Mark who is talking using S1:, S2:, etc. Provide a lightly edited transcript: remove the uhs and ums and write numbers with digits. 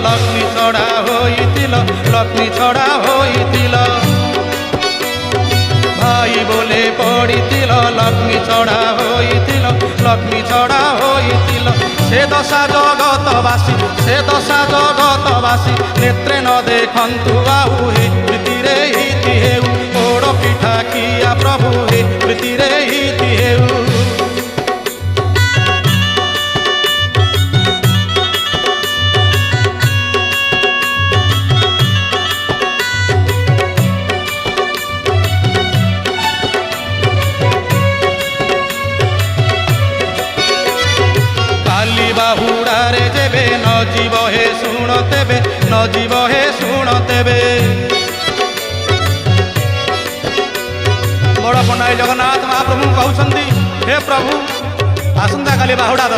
S1: लक्ष्मी छड़ा होइतिल लक्ष्मी छड़ा होइतिल भाई बोले पड़ितिल लक्ष्मी छड़ा होइतिल लक्ष्मी छड़ा होइतिल से दशा जगतवासी से दशा जगतवासी नेत्रे न देखंतु आउ हे प्रीतिरे हिति हेउ पोड़ पिठा किया प्रभु हे प्रीतिरे हिति हेउ बाहुड़ारे जेबे न जीव हे शुण तेबे न जीव हे शुण तेबे बड़ पंडाई जगन्नाथ महाप्रभु कहउछंती हे प्रभु आसंता काली बाहुड़ा दश